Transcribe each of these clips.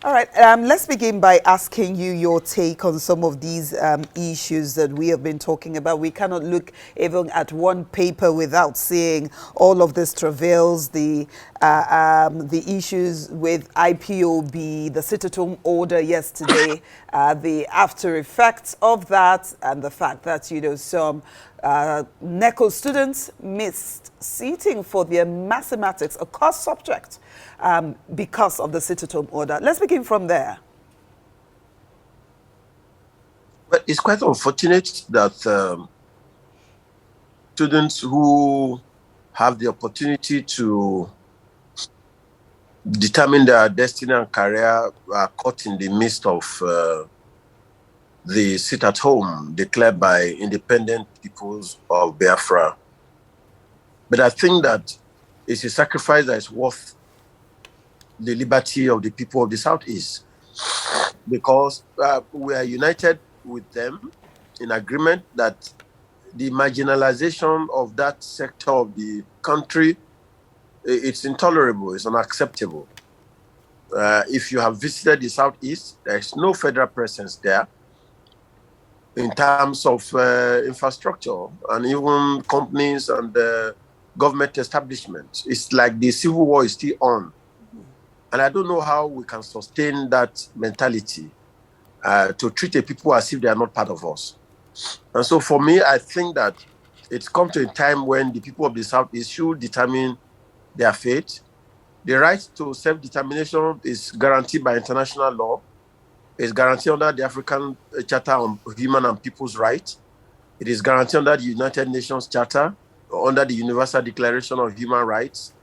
All right, let's begin by asking you your take on some of these issues that we have been talking about. We cannot look even at one paper without seeing all of these travails, the issues with IPOB, the sit-at-home order yesterday, the after effects of that, and the fact that, some NECO students missed seating for their mathematics, a course subject, because of the sit-at-home order. Let's begin from there. But it's quite unfortunate that students who have the opportunity to determine their destiny and career are caught in the midst of the sit-at-home declared by independent peoples of Biafra. But I think that it's a sacrifice that is worth the liberty of the people of the Southeast, because we are united with them in agreement that the marginalization of that sector of the country, it's intolerable, it's unacceptable. If you have visited the Southeast, there's no federal presence there in terms of infrastructure and even companies and government establishments. It's like the civil war is still on. And I don't know how we can sustain that mentality to treat the people as if they are not part of us. And so for me, I think that it's come to a time when the people of the Southeast should determine their fate. The right to self-determination is guaranteed by international law. It's guaranteed under the African Charter on Human and People's Rights. It is guaranteed under the United Nations Charter, or under the Universal Declaration of Human Rights.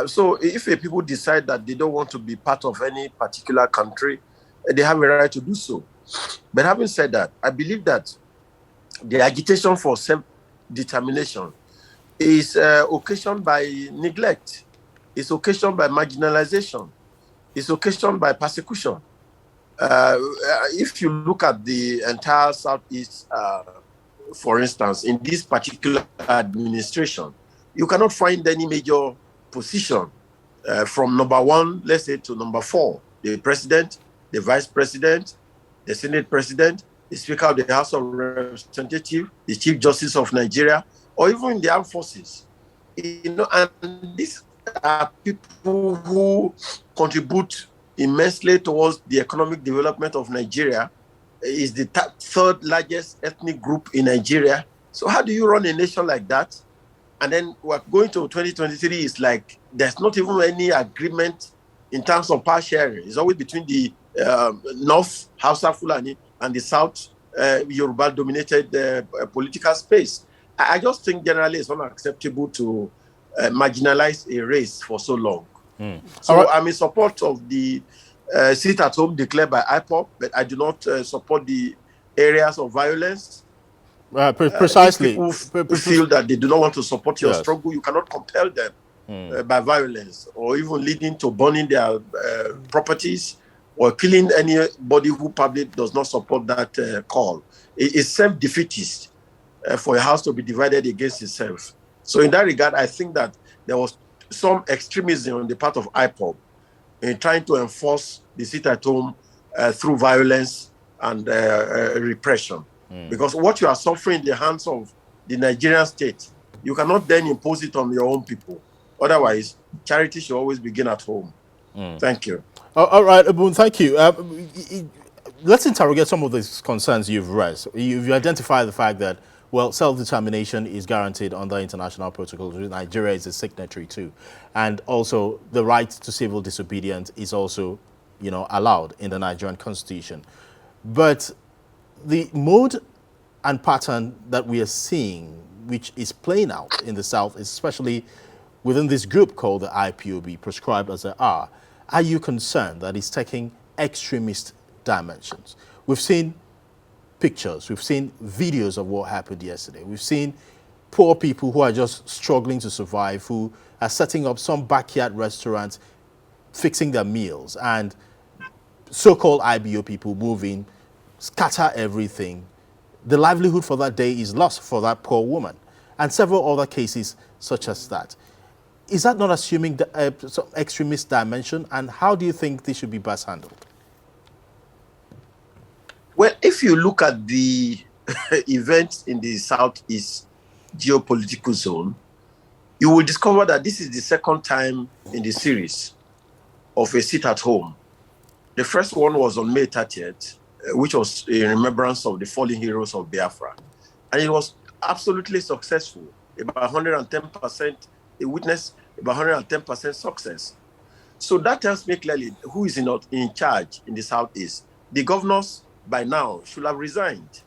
So if a people decide that they don't want to be part of any particular country, they have a right to do so. But having said that, I believe that the agitation for self-determination is occasioned by neglect. It's occasioned by marginalization. It's occasioned by persecution. If you look at the entire Southeast, for instance, in this particular administration, you cannot find any major position from number 1, let's say, to number 4. The president, the vice president, the Senate president, the Speaker of the House of Representatives, the Chief Justice of Nigeria, or even the armed forces. And these are people who contribute immensely towards the economic development of Nigeria. Is the third largest ethnic group in Nigeria. So how do you run a nation like that? And then we're going to 2023, it's like there's not even any agreement in terms of power sharing. It's always between the North, Hausa Fulani, and the South, Yoruba-dominated political space. I just think generally it's unacceptable to marginalize a race for so long. So right. I'm in support of the sit-at-home declared by IPOB, but I do not support the areas of violence. Precisely. If people feel that they do not want to support your struggle, you cannot compel them by violence, or even leading to burning their properties or killing anybody who probably does not support that call. It's self-defeatist for a house to be divided against itself. So in that regard, I think that there was some extremism on the part of IPOB in trying to enforce the sit-at-home through violence and repression. Because what you are suffering in the hands of the Nigerian state, you cannot then impose it on your own people. Otherwise, charity should always begin at home. Thank you. All right, Abun, thank you. Let's interrogate some of the concerns you've raised. You've identified the fact that, well, self-determination is guaranteed under international protocols, which Nigeria is a signatory to. And also the right to civil disobedience is also, allowed in the Nigerian constitution. But the mode and pattern that we are seeing, which is playing out in the South, especially within this group called the IPOB, prescribed as they are you concerned that it's taking extremist dimensions? We've seen pictures, we've seen videos of what happened yesterday. We've seen poor people who are just struggling to survive, who are setting up some backyard restaurants, fixing their meals, and so-called IBO people move in, scatter everything. The livelihood for that day is lost for that poor woman, and several other cases such as that. Is that not assuming some extremist dimension? And how do you think this should be best handled? Well, if you look at the events in the Southeast geopolitical zone, you will discover that this is the second time in the series of a sit at home. The first one was on May 30th, which was in remembrance of the fallen heroes of Biafra. And it was absolutely successful, about 110%. It witnessed about 110% success. So that tells me clearly who is in charge in the Southeast. The governors by now should have resigned.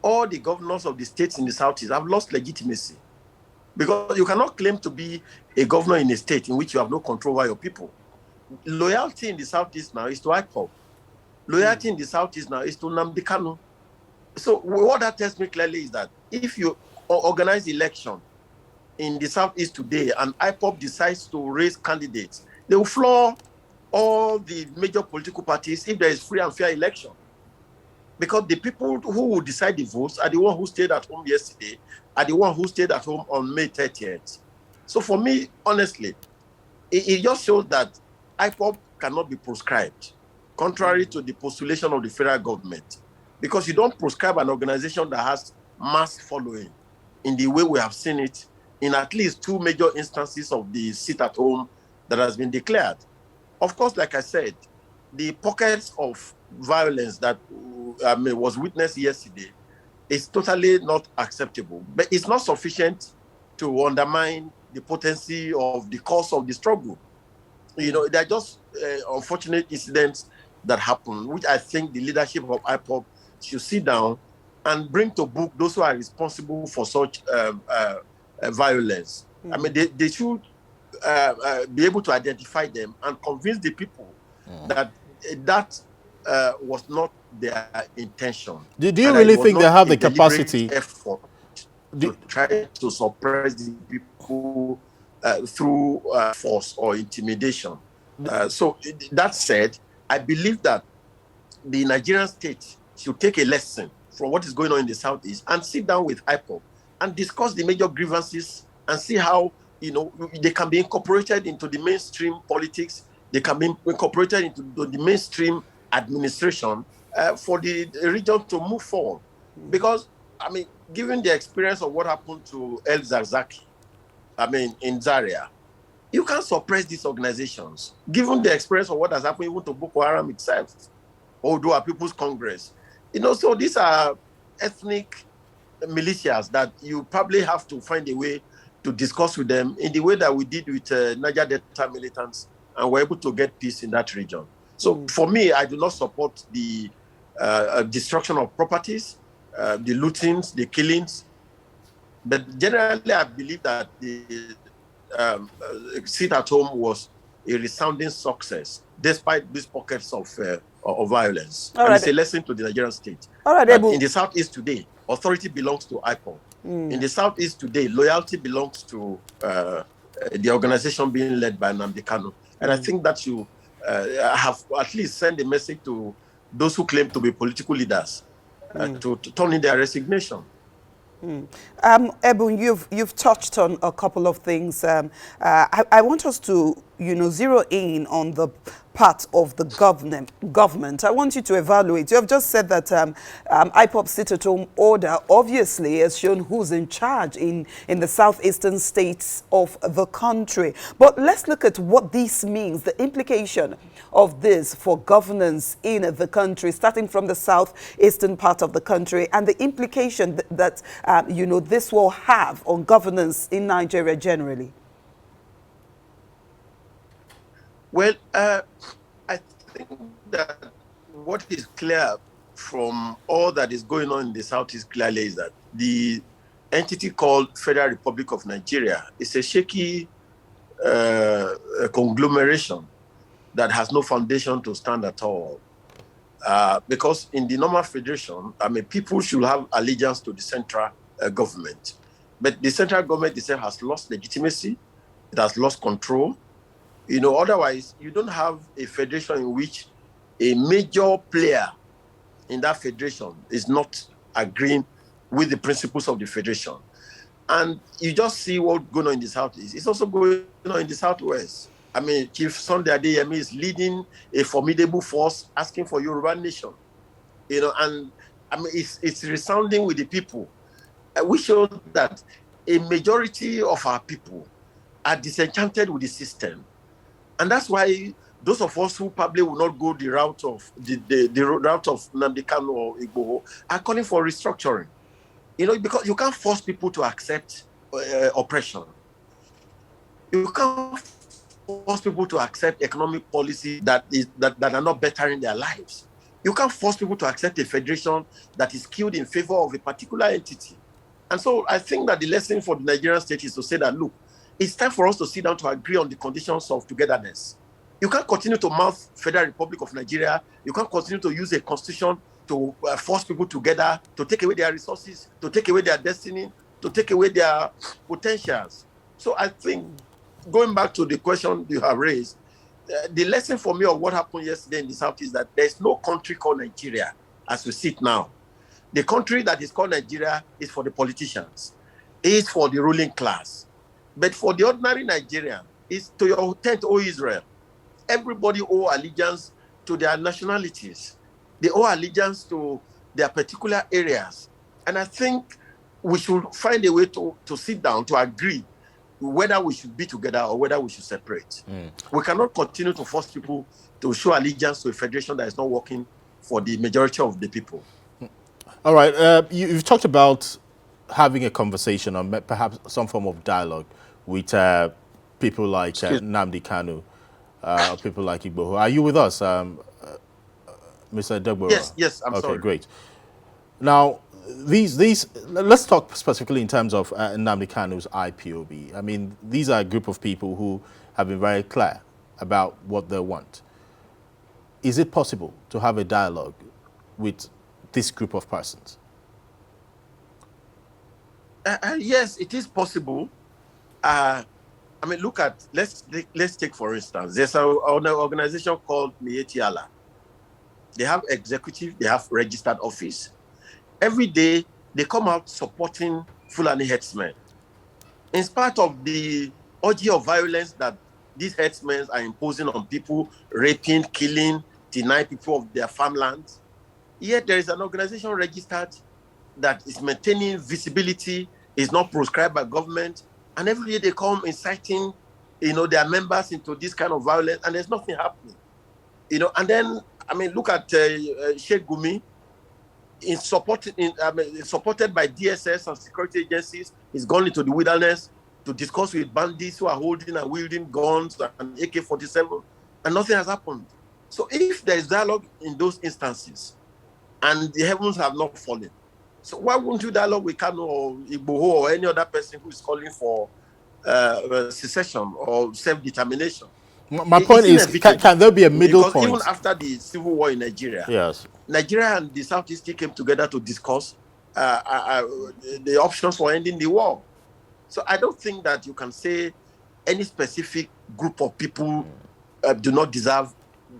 All the governors of the states in the Southeast have lost legitimacy, because you cannot claim to be a governor in a state in which you have no control over your people. Loyalty in the Southeast now is to IPOB. Loyalty in the Southeast now is to Nnamdi Kanu. So what that tells me clearly is that if you organize election in the Southeast today and IPOB decides to raise candidates, they will floor all the major political parties if there is free and fair election. Because the people who will decide the votes are the ones who stayed at home yesterday, are the ones who stayed at home on May 30th. So for me, honestly, it just shows that IPOB cannot be proscribed, contrary to the postulation of the federal government. Because you don't proscribe an organization that has mass following in the way we have seen it in at least two major instances of the sit-at-home that has been declared. Of course, like I said, the pockets of violence that was witnessed yesterday is totally not acceptable. But it's not sufficient to undermine the potency of the cause of the struggle. You know, they're just unfortunate incidents that happen, which I think the leadership of IPOB should sit down and bring to book those who are responsible for such violence. I mean, they should be able to identify them and convince the people that that was not their intention. Do you really think they have the capacity effort to try to suppress the people through force or intimidation? So that said, I believe that the Nigerian state should take a lesson from what is going on in the Southeast and sit down with IPOB and discuss the major grievances and see how, you know, they can be incorporated into the mainstream politics. They can be incorporated into the mainstream administration for the region to move forward. Because, I mean, given the experience of what happened to El Zarzaki, I mean, in Zaria, you can't suppress these organizations. Given the experience of what has happened even to Boko Haram itself, or to our People's Congress, you know, so these are ethnic militias that you probably have to find a way to discuss with them in the way that we did with Niger Delta militants, and we're able to get peace in that region. So for me, I do not support the destruction of properties, the lootings, the killings. But generally, I believe that the sit at home was a resounding success, despite these pockets of violence. And it's a lesson to the Nigerian state. All right, in the Southeast today, authority belongs to IPOB. In the Southeast today, loyalty belongs to the organization being led by Nnamdi Kanu. And I think that you have at least send a message to those who claim to be political leaders to turn in their resignation. Ebun, you've touched on a couple of things. I want us to, you know, zero in on the part of the government. I want you to evaluate. You have just said that IPOB sit-at-home order obviously has shown who's in charge in the southeastern states of the country. But let's look at what this means, the implication of this for governance in the country, starting from the southeastern part of the country, and the implication that you know, this will have on governance in Nigeria generally. Well, I think that what is clear from all that is going on in the Southeast clearly is that the entity called Federal Republic of Nigeria is a shaky conglomeration that has no foundation to stand at all. Because in the normal federation, I mean, people should have allegiance to the central government. But the central government itself has lost legitimacy. It has lost control. You know, otherwise, you don't have a federation in which a major player in that federation is not agreeing with the principles of the federation. And you just see what's going on in the Southeast. It's also going on in the Southwest. I mean, Chief Sunday Adeyemi is leading a formidable force asking for Yoruba nation. And I mean, it's resounding with the people. We show that a majority of our people are disenchanted with the system. And that's why those of us who probably will not go the route of the route of Nnamdi Kanu or Igboho are calling for restructuring. Because you can't force people to accept oppression. You can't force people to accept economic policy that are not bettering their lives. You can't force people to accept a federation that is skewed in favor of a particular entity. And so I think that the lesson for the Nigerian state is to say that, look, it's time for us to sit down to agree on the conditions of togetherness. You can't continue to mouth Federal Republic of Nigeria. You can't continue to use a constitution to force people together, to take away their resources, to take away their destiny, to take away their potentials. So I think, going back to the question you have raised, the lesson for me of what happened yesterday in the South is that there's no country called Nigeria as we sit now. The country that is called Nigeria is for the politicians, is for the ruling class. But for the ordinary Nigerian, it's to your tent, O Israel. Everybody owe allegiance to their nationalities. They owe allegiance to their particular areas. And I think we should find a way to sit down, to agree whether we should be together or whether we should separate. We cannot continue to force people to show allegiance to a federation that is not working for the majority of the people. All right. You've talked about having a conversation or perhaps some form of dialogue with people like Nnamdi Kanu, people like Igboho. Are you with us, Mr. Degbora? Yes, I'm sorry. Okay, great. Now, let's talk specifically in terms of Nnamdi Kanu's IPOB. I mean, these are a group of people who have been very clear about what they want. Is it possible to have a dialogue with this group of persons? Yes, it is possible. I mean, let's take for instance, there's an organization called Miyetti Allah. They have executive, they have registered office. Every day, they come out supporting Fulani herdsmen. In spite of the orgy of violence that these herdsmen are imposing on people, raping, killing, denying people of their farmlands, yet there is an organization registered that is maintaining visibility, is not proscribed by government, and every day they come inciting, their members into this kind of violence, and there's nothing happening. And then, I mean, look at Sheikh Gumi, supported by DSS and security agencies. He's gone into the wilderness to discuss with bandits who are holding and wielding guns and AK-47, and nothing has happened. So if there is dialogue in those instances, and the heavens have not fallen, so why wouldn't you dialogue with Kanu or Igboho or any other person who is calling for secession or self-determination? My point is, can there be a middle point? Even after the civil war in Nigeria, yes, Nigeria and the Southeast came together to discuss the options for ending the war. So I don't think that you can say any specific group of people do not deserve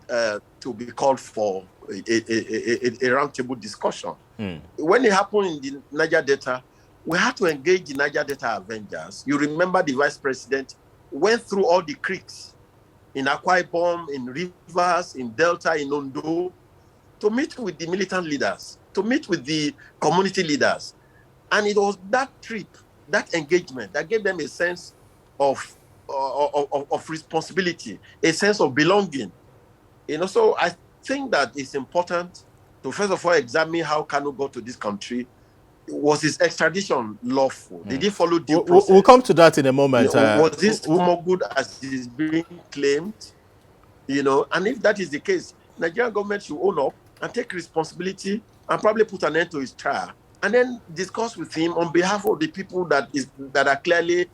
to be called for a roundtable discussion. When it happened in the Niger Delta, we had to engage the Niger Delta Avengers. You remember the vice president went through all the creeks in Akwa Ibom, in Rivers, in Delta, in Ondo, to meet with the militant leaders, to meet with the community leaders. And it was that trip, that engagement, that gave them a sense of responsibility, a sense of belonging. So I think that it's important to first of all examine how Kanu got to this country. Was his extradition lawful? Did he follow due process? We'll come to that in a moment. Was this more good as is being claimed? And if that is the case, Nigerian government should own up and take responsibility and probably put an end to his trial, and then discuss with him on behalf of the people that are clearly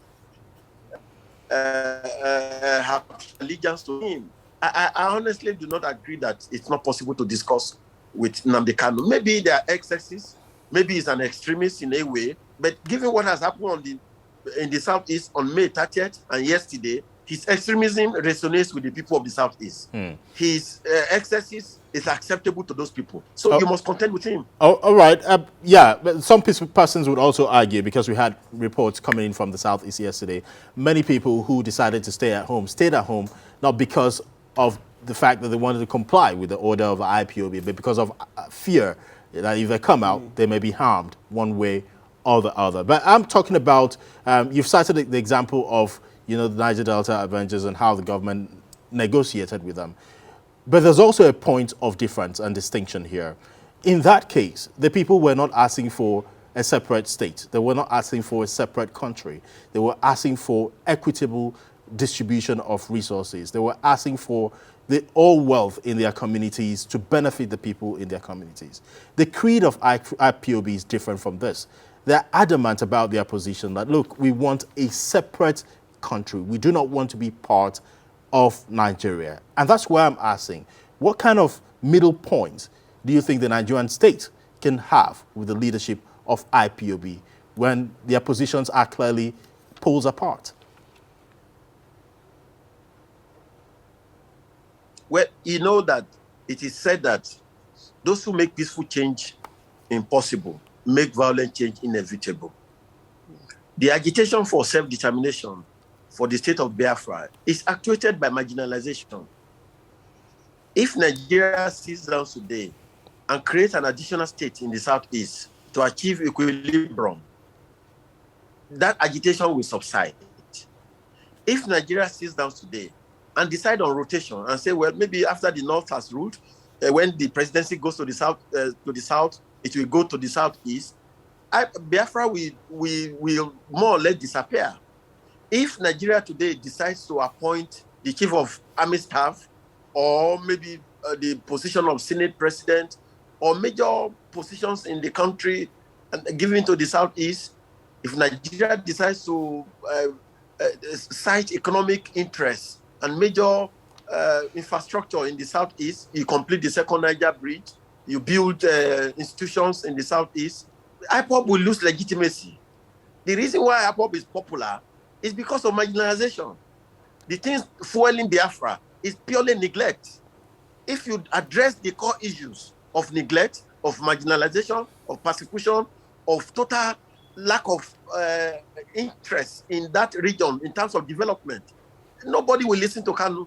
have allegiance to him. I honestly do not agree that it's not possible to discuss with Nnamdi Kanu. Maybe there are excesses, maybe he's an extremist in a way, but given what has happened in the Southeast on May 30th and yesterday, his extremism resonates with the people of the Southeast. His excesses is acceptable to those people. So you must contend with him. Oh, all right. Yeah, but some persons would also argue, because we had reports coming in from the Southeast yesterday, many people who decided to stay at home stayed at home not because of the fact that they wanted to comply with the order of the IPOB, but because of fear that if they come out, they may be harmed one way or the other. But I'm talking about, you've cited the example of, the Niger Delta Avengers and how the government negotiated with them. But there's also a point of difference and distinction here. In that case, the people were not asking for a separate state. They were not asking for a separate country. They were asking for equitable distribution of resources. They were asking for all wealth in their communities to benefit the people in their communities. The creed of IPOB is different from this. They're adamant about their position that, look, we want a separate country. We do not want to be part of Nigeria. And that's why I'm asking, what kind of middle point do you think the Nigerian state can have with the leadership of IPOB when their positions are clearly poles apart? Well, you know that it is said that those who make peaceful change impossible make violent change inevitable. The agitation for self-determination for the state of Biafra is actuated by marginalization. If Nigeria sits down today and creates an additional state in the Southeast to achieve equilibrium, that agitation will subside. If Nigeria sits down today and decide on rotation and say, well, maybe after the North has ruled, when the presidency goes to the South, it will go to the Southeast, Biafra will more or less disappear. If Nigeria today decides to appoint the chief of army staff, or maybe the position of Senate president, or major positions in the country and given to the Southeast, if Nigeria decides to cite economic interests and major infrastructure in the Southeast, you complete the second Niger bridge, you build institutions in the Southeast, IPOB will lose legitimacy. The reason why IPOB is popular is because of marginalization. The things fueling Biafra is purely neglect. If you address the core issues of neglect, of marginalization, of persecution, of total lack of interest in that region in terms of development, nobody will listen to Kanu.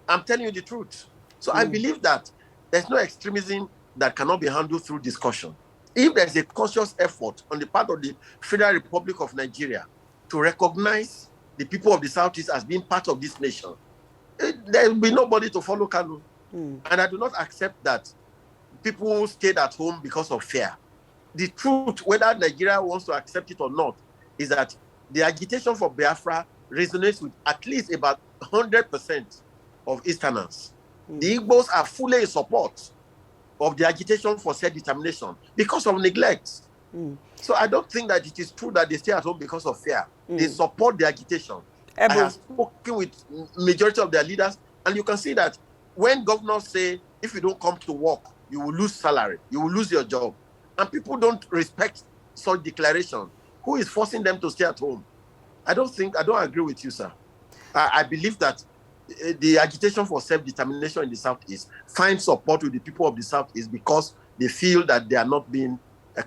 I'm telling you the truth. So I believe that there's no extremism that cannot be handled through discussion. If there's a conscious effort on the part of the Federal Republic of Nigeria to recognize the people of the Southeast as being part of this nation, there will be nobody to follow Kanu. And I do not accept that people stayed at home because of fear. The truth, whether Nigeria wants to accept it or not, is that the agitation for Biafra resonates with at least about 100% of Easterners. The Igbos are fully in support of the agitation for self-determination because of neglect. So I don't think that it is true that they stay at home because of fear. They support the agitation. I have spoken with majority of their leaders, and you can see that when governors say, if you don't come to work, you will lose salary, you will lose your job, and people don't respect such declaration, who is forcing them to stay at home? I don't agree with you, sir. I believe that the agitation for self-determination in the Southeast finds support with the people of the Southeast because they feel that they are not being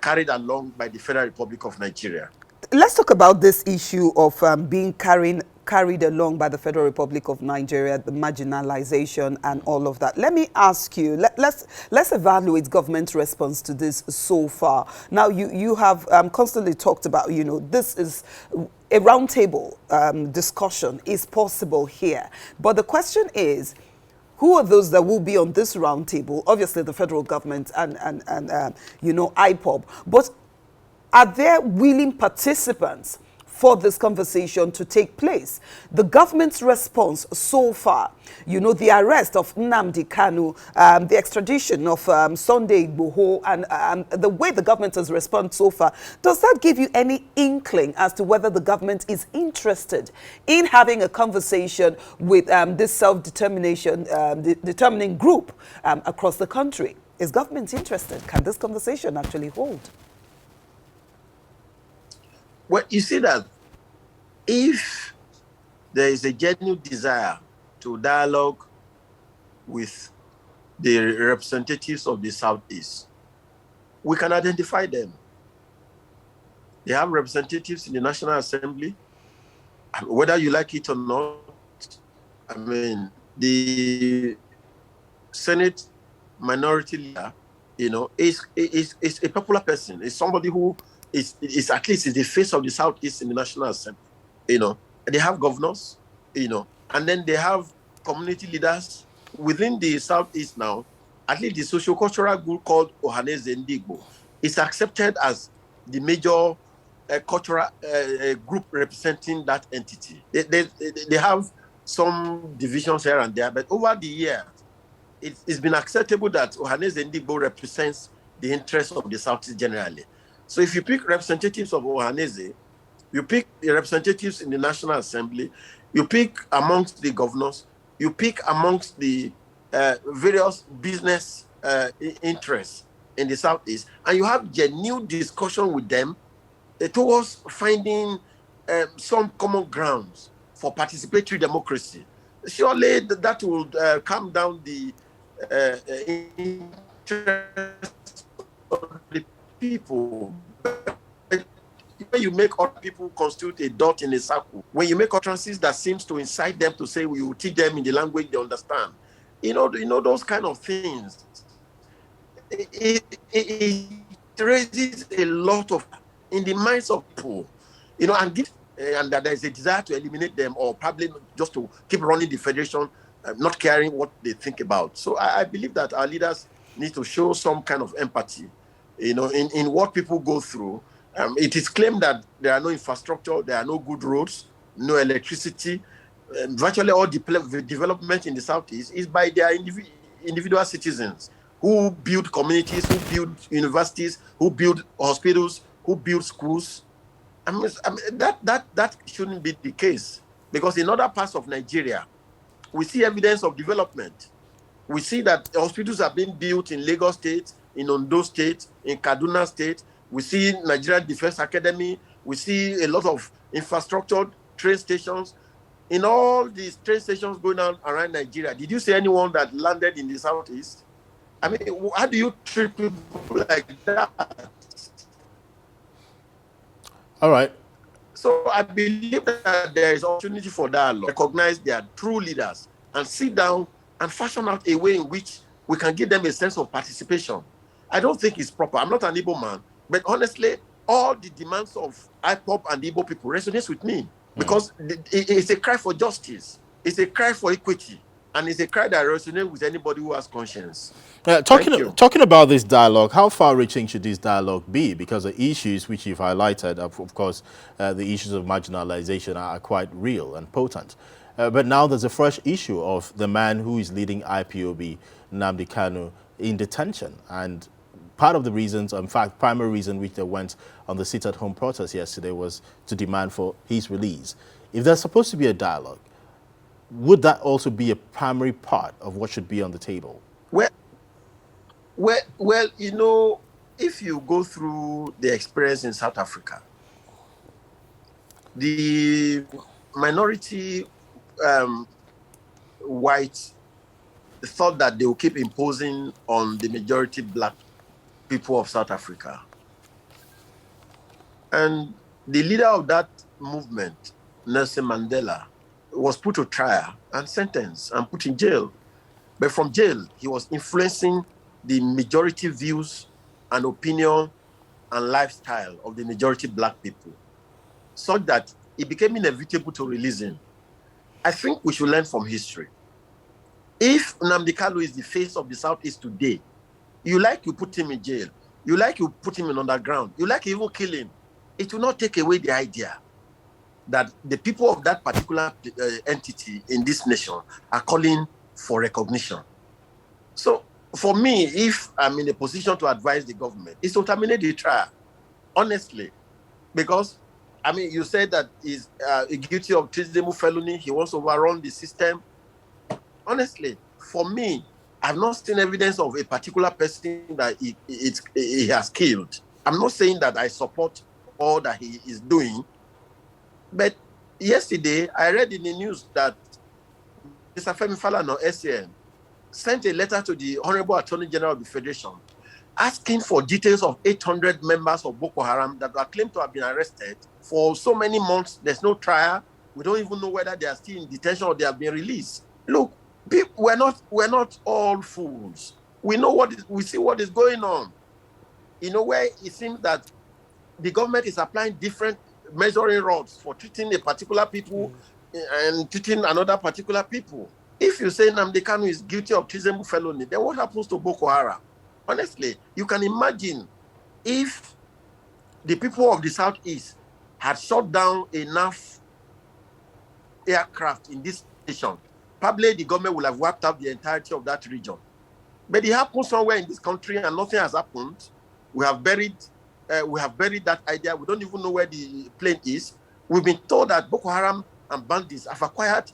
carried along by the Federal Republic of Nigeria. Let's talk about this issue of being carried along by the Federal Republic of Nigeria, the marginalization and all of that. Let me ask you, let's evaluate government's response to this so far. Now, you have constantly talked about, this is a roundtable discussion is possible here. But the question is, who are those that will be on this roundtable? Obviously, the federal government and IPOB. But are there willing participants for this conversation to take place? The government's response so far, the arrest of Nnamdi Kanu, the extradition of Sunday Igboho, and the way the government has responded so far, does that give you any inkling as to whether the government is interested in having a conversation with this self-determination, determining group across the country? Is government interested? Can this conversation actually hold? Well, you see that if there is a genuine desire to dialogue with the representatives of the Southeast, we can identify them. They have representatives in the National Assembly, whether you like it or not. I mean, the Senate minority leader, is a popular person. Is somebody who is at least is the face of the Southeast in the National Assembly. They have governors, and then they have community leaders within the Southeast now. At least the socio-cultural group called Ohaneze Ndigbo is accepted as the major cultural group representing that entity. They have some divisions here and there, but over the years, it's been acceptable that Ohaneze Ndigbo represents the interests of the Southeast generally. So if you pick representatives of Ohaneze, you pick the representatives in the National Assembly, you pick amongst the governors, you pick amongst the various business interests in the Southeast, and you have genuine discussion with them towards finding some common grounds for participatory democracy. Surely that will calm down the interest of the people. When you make other people constitute a dot in a circle, when you make utterances that seems to incite them to say we will teach them in the language they understand, those kind of things, it raises a lot of in the minds of people, and that there is a desire to eliminate them or probably just to keep running the federation, not caring what they think about. So I believe that our leaders need to show some kind of empathy, in what people go through. It is claimed that there are no infrastructure, there are no good roads, no electricity. Virtually all the development in the Southeast is by their individual citizens who build communities, who build universities, who build hospitals, who build schools. That shouldn't be the case, because in other parts of Nigeria, we see evidence of development. We see that hospitals are being built in Lagos State, in Ondo State, in Kaduna State. We see Nigerian Defense Academy. We see a lot of infrastructure, train stations. In all these train stations going on around Nigeria, did you see anyone that landed in the Southeast? I mean, how do you treat people like that? All right. So I believe that there is opportunity for dialogue, recognize their true leaders, and sit down and fashion out a way in which we can give them a sense of participation. I don't think it's proper. I'm not an Igbo man, but honestly, all the demands of IPOB and Igbo people resonates with me, because it's a cry for justice. It's a cry for equity. And it's a cry that resonates with anybody who has conscience. Talking about this dialogue, how far-reaching should this dialogue be? Because the issues which you've highlighted, of course, the issues of marginalization are quite real and potent. But now there's a fresh issue of the man who is leading IPOB, Nnamdi Kanu, in detention. And part of the reasons, in fact, primary reason which they went on the sit-at-home protest yesterday was to demand for his release. If there's supposed to be a dialogue, would that also be a primary part of what should be on the table? Well, if you go through the experience in South Africa, the minority whites thought that they will keep imposing on the majority black people of South Africa. And the leader of that movement, Nelson Mandela, was put to trial and sentenced and put in jail. But from jail, he was influencing the majority views and opinion and lifestyle of the majority black people, such that it became inevitable to release him. I think we should learn from history. If Nnamdi Kanu is the face of the Southeast today, you put him in jail, you put him in underground, you even kill him, it will not take away the idea that the people of that particular entity in this nation are calling for recognition. So for me, if I'm in a position to advise the government, it's to terminate the trial, honestly. Because, you said that he's guilty of treasonable felony, he wants to overrun the system. Honestly, for me, I've not seen evidence of a particular person that he has killed. I'm not saying that I support all that he is doing, but yesterday, I read in the news that Mr. Femi Falana, SAN, sent a letter to the Honorable Attorney General of the Federation asking for details of 800 members of Boko Haram that are claimed to have been arrested for so many months. There's no trial. We don't even know whether they are still in detention or they have been released. Look, we're not all fools. We see what is going on. In a way, it seems that the government is applying different measuring rods for treating a particular people and treating another particular people. If you say Nnamdi Kanu is guilty of treasonable felony, then what happens to Boko Haram? Honestly, you can imagine if the people of the Southeast had shot down enough aircraft in this nation, probably the government would have wiped out the entirety of that region. But it happened somewhere in this country and nothing has happened. We have buried that idea. We don't even know where the plane is. We've been told that Boko Haram and bandits have acquired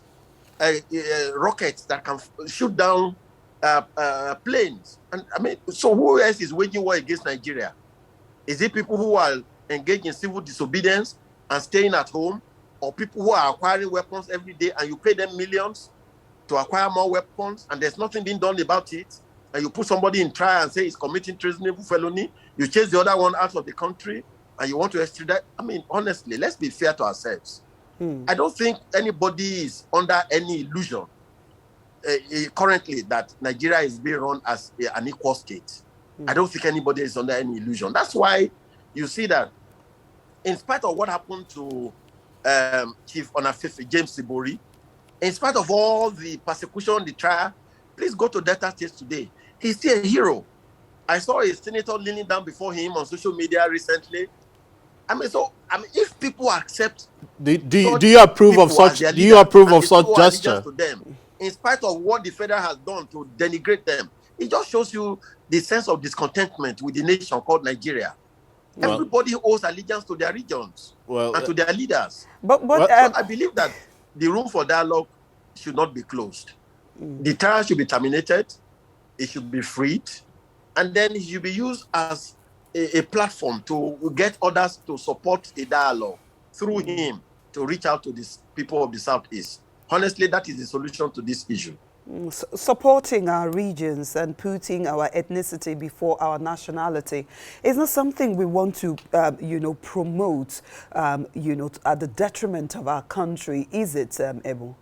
rockets that can shoot down planes. And I mean, so who else is waging war against Nigeria? Is it people who are engaged in civil disobedience and staying at home, or people who are acquiring weapons every day and you pay them millions to acquire more weapons and there's nothing being done about it? And you put somebody in trial and say he's committing treasonable felony, you chase the other one out of the country and you want to extradite. I mean, honestly, let's be fair to ourselves. I don't think anybody is under any illusion currently that Nigeria is being run as an equal state. I don't think anybody is under any illusion. That's why you see that in spite of what happened to Chief Onafefe James Sibori, in spite of all the persecution, the trial, please go to Delta State today. He's still a hero. I saw a senator leaning down before him on social media recently. If people accept, do you approve of such? Do you approve of such gesture? To them, in spite of what the federal has done to denigrate them, it just shows you the sense of discontentment with the nation called Nigeria. Well, everybody owes allegiance to their regions and to their leaders. So I believe that the room for dialogue should not be closed. The trial should be terminated. It should be freed, and then it should be used as a platform to get others to support a dialogue through him to reach out to the people of the Southeast. Honestly, that is the solution to this issue. Supporting our regions and putting our ethnicity before our nationality is not something we want to, promote, at the detriment of our country, is it, Ebu?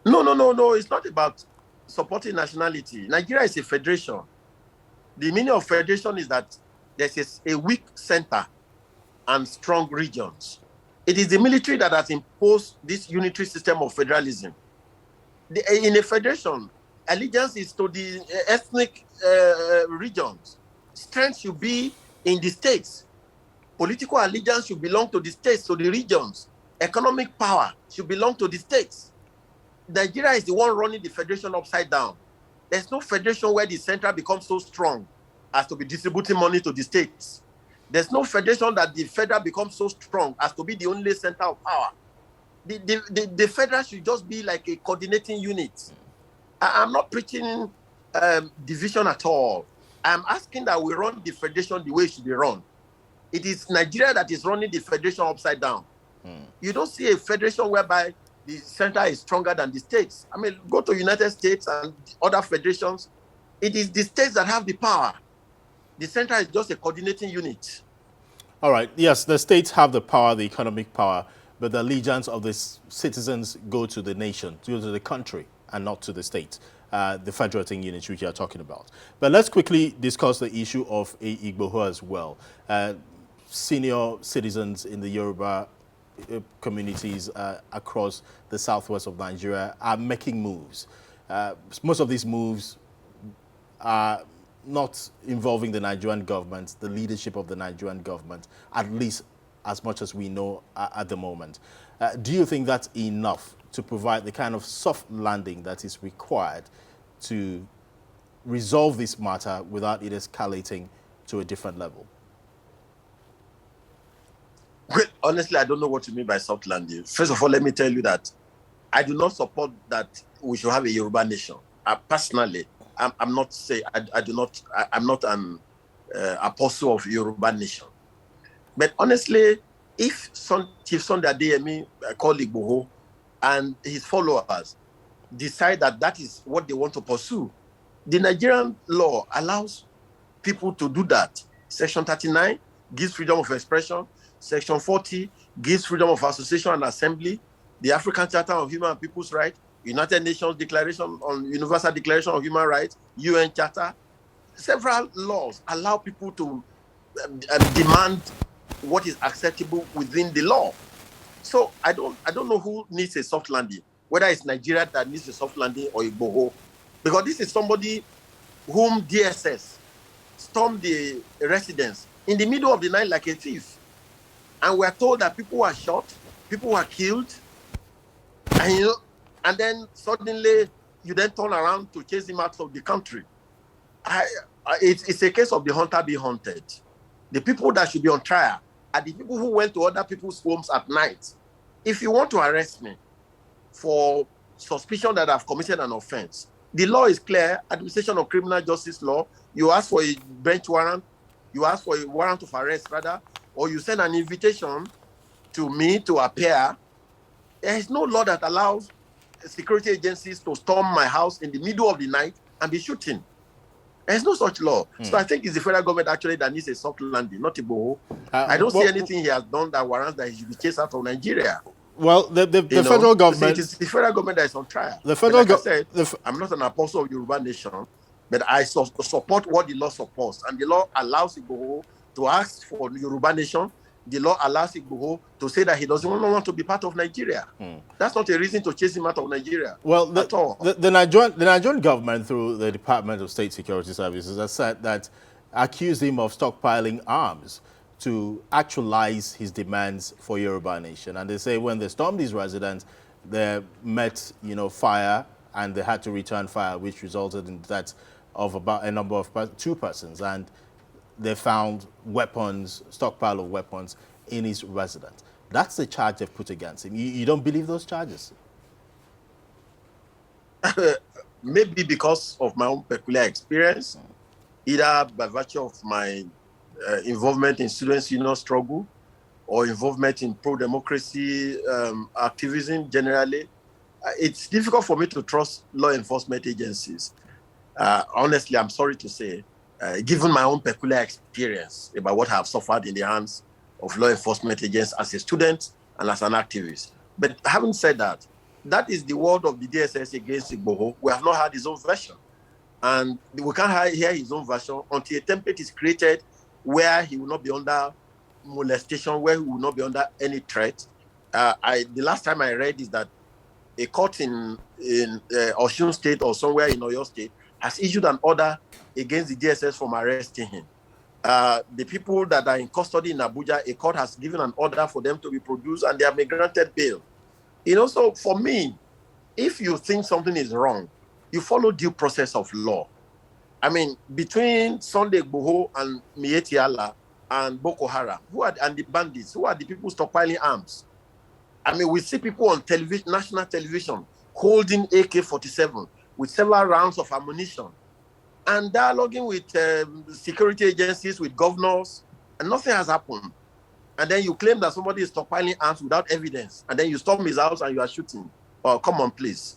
No. It's not about supporting nationality. Nigeria is a federation. The meaning of federation is that there's a weak center and strong regions. It is the military that has imposed this unitary system of federalism. In a federation, allegiance is to the ethnic regions. Strength should be in the states. Political allegiance should belong to the states, to the regions. Economic power should belong to the states. Nigeria is the one running the federation upside down. There's no federation where the central becomes so strong as to be distributing money to the states. There's no federation that the federal becomes so strong as to be the only center of power. The federal should just be like a coordinating unit. I'm not preaching division at all. I'm asking that we run the federation the way it should be run. It is Nigeria that is running the federation upside down. You don't see a federation whereby the center is stronger than the states. I mean, go to United States and other federations. It is the states that have the power. The center is just a coordinating unit. All right. Yes, the states have the power, the economic power, but the allegiance of the citizens go to the nation, go to the country, and not to the state, the federating units which you are talking about. But let's quickly discuss the issue of Igbo as well. Senior citizens in the Yoruba communities across the southwest of Nigeria are making moves. Most of these moves are not involving the Nigerian government, the leadership of the Nigerian government, at least as much as we know at the moment. Do you think that's enough to provide the kind of soft landing that is required to resolve this matter without it escalating to a different level? Well, honestly, I don't know what you mean by soft landing. First of all, let me tell you that I do not support that we should have a Yoruba nation. Personally, I'm not an apostle of Yoruba nation. But honestly, If Chief Sunday Adeyemi, called Igboho, and his followers decide that that is what they want to pursue, the Nigerian law allows people to do that. Section 39 gives freedom of expression. Section 40 gives freedom of association and assembly. The African Charter of Human and People's Rights, United Nations Declaration on Universal Declaration of Human Rights, UN Charter, several laws allow people to demand what is acceptable within the law. So I don't know who needs a soft landing, whether it's Nigeria that needs a soft landing or Igboho, because this is somebody whom DSS stormed the residence in the middle of the night like a thief. And we're told that people were shot, people were killed, and and then suddenly you then turn around to chase him out of the country. It's a case of the hunter being hunted. The people that should be on trial are the people who went to other people's homes at night. If you want to arrest me for suspicion that I've committed an offense, the law is clear. Administration of Criminal Justice Law. You ask for a bench warrant, you ask for a warrant of arrest, rather, or you send an invitation to me to appear. There is no law that allows security agencies to storm my house in the middle of the night and be shooting. There's no such law. So I think it's the federal government actually that needs a soft landing, not Igboho. I don't see anything he has done that warrants that he should be chased out of Nigeria. Well, the federal government... It's the federal government that is on trial. The federal government... Like I said, I'm not an apostle of Yoruba nation, but I support what the law supports. And the law allows Igboho to ask for Yoruba nation. The law allows Igboho to say that he doesn't want to be part of Nigeria. That's not a reason to chase him out of Nigeria. Well, at all. The Nigerian government, through the Department of State Security Services, has said that accused him of stockpiling arms to actualize his demands for Yoruba nation. And they say when they stormed his residence, they met, fire, and they had to return fire, which resulted in the death of about a number of 2 persons. And they found weapons, stockpile of weapons in his residence. That's the charge they've put against him. You don't believe those charges? Maybe because of my own peculiar experience, either by virtue of my involvement in students' union struggle or involvement in pro-democracy activism generally. It's difficult for me to trust law enforcement agencies. Honestly, I'm sorry to say, given my own peculiar experience about what I've suffered in the hands of law enforcement agents as a student and as an activist. But having said that, that is the word of the DSS against Igboho. We have not had his own version. And we can't hear his own version until a template is created where he will not be under molestation, where he will not be under any threat. The last time I read is that a court in Osun State or somewhere in Oyo State has issued an order against the DSS from arresting him. The people that are in custody in Abuja, a court has given an order for them to be produced and they have been granted bail. So for me, if you think something is wrong, you follow due process of law. I mean, between Sunday Igboho and Miyetti Allah and Boko Haram, and the bandits, who are the people stockpiling arms? I mean, we see people on television, national television, holding AK-47 with several rounds of ammunition and dialoguing with security agencies, with governors, and nothing has happened. And then you claim that somebody is stockpiling arms without evidence, and then you storm his house and you are shooting. Oh, come on, please.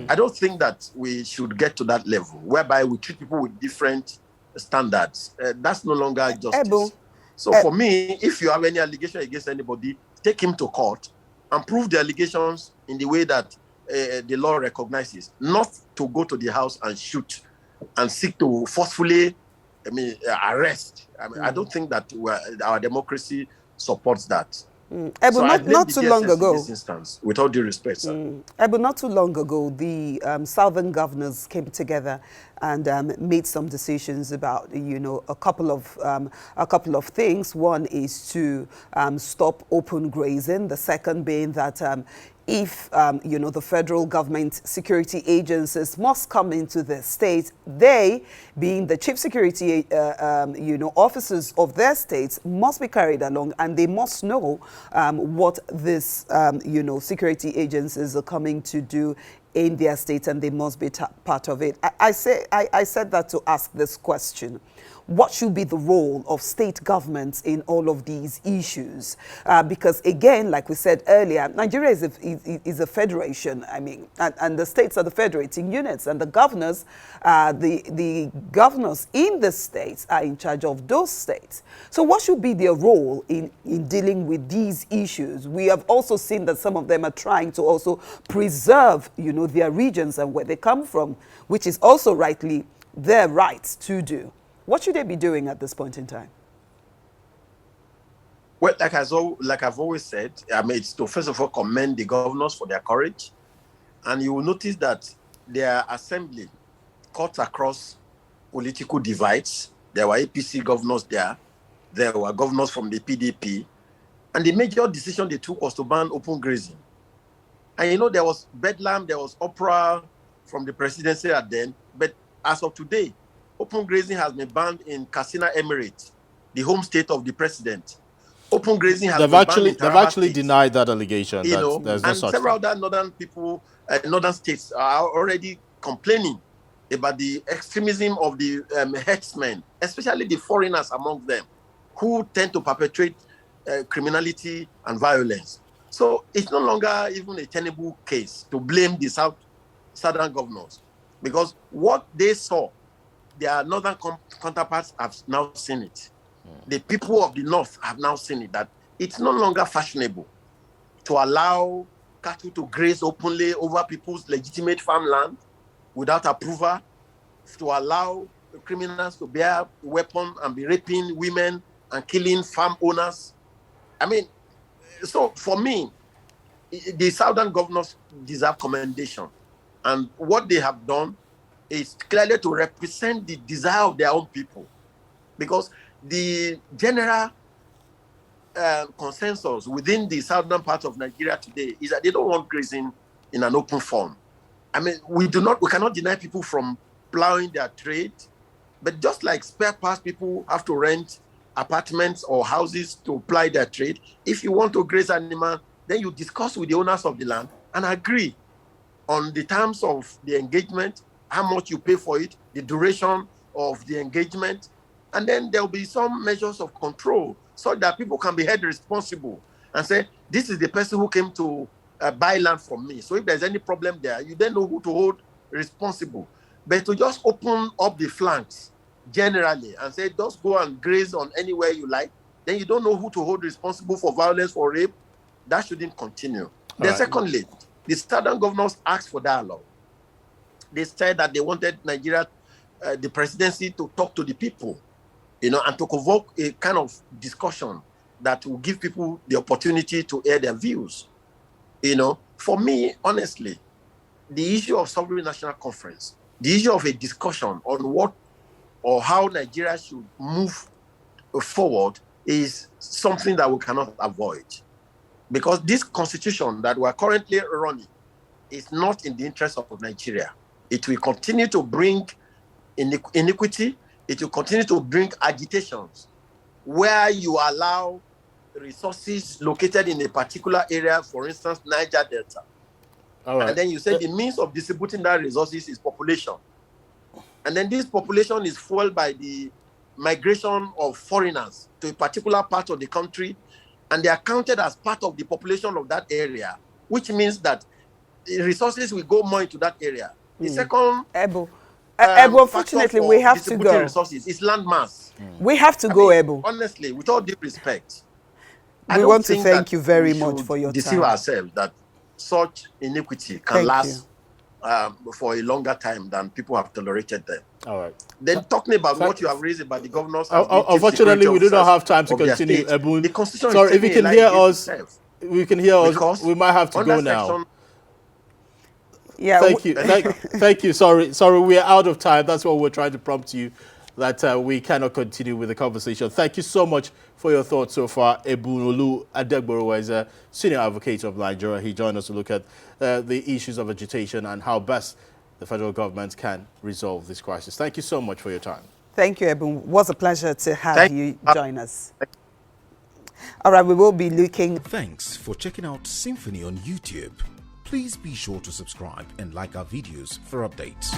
I don't think that we should get to that level, whereby we treat people with different standards. That's no longer justice. So for me, if you have any allegation against anybody, take him to court and prove the allegations in the way that the law recognizes, not to go to the house and shoot and seek to forcefully, arrest. I don't think that our democracy supports that. Ebu, so not too long ago, in this instance, with all due respect, sir. Ebu, not too long ago, the southern governors came together and made some decisions about, a couple of things. One is to stop open grazing. The second being that if, the federal government security agencies must come into the state, they, being the chief security, officers of their states, must be carried along, and they must know what this, security agencies are coming to do in their state, and they must be part of it. I said that to ask this question. What should be the role of state governments in all of these issues? Because again, like we said earlier, Nigeria is a federation, I mean, and the states are the federating units, and the governors, the governors in the states are in charge of those states. So what should be their role in dealing with these issues? We have also seen that some of them are trying to also preserve, you know, their regions and where they come from, which is also rightly their rights to do. What should they be doing at this point in time? Well, like I've always said, I mean, it's to first of all commend the governors for their courage. And you will notice that their assembly cut across political divides. There were APC governors there. There were governors from the PDP. And the major decision they took was to ban open grazing. And you know, there was bedlam, there was uproar from the presidency at then. But as of today, open grazing has been banned in Katsina Emirate, the home state of the president. Open grazing has been banned in Taraba They've actually State. denied that allegation. You know, there's no and such several thing. other northern people, northern states are already complaining about the extremism of the herdsmen, especially the foreigners among them, who tend to perpetrate criminality and violence. So it's no longer even a tenable case to blame the southern governors, because what they saw, their northern counterparts have now seen it. The people of the north have now seen it, that it's no longer fashionable to allow cattle to graze openly over people's legitimate farmland without approval, to allow criminals to bear weapons and be raping women and killing farm owners. I mean, so for me, the southern governors deserve commendation. And what they have done is clearly to represent the desire of their own people. Because the general consensus within the southern part of Nigeria today is that they don't want grazing in an open form. I mean, we cannot deny people from plowing their trade, but just like spare parts people have to rent apartments or houses to ply their trade, if you want to graze animal, then you discuss with the owners of the land and agree on the terms of the engagement, how much you pay for it, the duration of the engagement, and then there will be some measures of control so that people can be held responsible and say, this is the person who came to buy land from me. So if there's any problem there, you then know who to hold responsible. But to just open up the flanks generally and say, just go and graze on anywhere you like, then you don't know who to hold responsible for violence, for rape. That shouldn't continue. Then secondly, the southern governors asked for dialogue. They said that they wanted Nigeria, the presidency, to talk to the people, you know, and to convoke a kind of discussion that will give people the opportunity to air their views. You know, for me, honestly, the issue of sovereign national conference, the issue of a discussion on what or how Nigeria should move forward is something that we cannot avoid. Because this constitution that we're currently running is not in the interest of Nigeria. It will continue to bring iniquity. It will continue to bring agitations where you allow resources located in a particular area, for instance, Niger Delta. And then you say the means of distributing that resources is population. And then this population is fueled by the migration of foreigners to a particular part of the country, and they are counted as part of the population of that area, which means that the resources will go more into that area. The second Ebo, unfortunately, we have to go. Resources is land mass. We have to go, Ebo. Honestly, with all due respect, we want to thank you very much for your time. Deceive ourselves that such iniquity can last for a longer time than people have tolerated them. All right. Then talking about what you have raised about the governors. Unfortunately, we do not have time to continue. The Constitution. Sorry, if you can hear us, we can hear us. We might have to go now. Yeah. Thank you. Thank you. Sorry, we are out of time. That's what we're trying to prompt you, that we cannot continue with the conversation. Thank you so much for your thoughts so far. Ebunolu Adegborowa is a senior advocate of Nigeria. He joined us to look at the issues of agitation and how best the federal government can resolve this crisis. Thank you so much for your time. Thank you, Ebun. It was a pleasure to have you join us. All right, we will be looking. Thanks for checking out SYMFONI on YouTube. Please be sure to subscribe and like our videos for updates.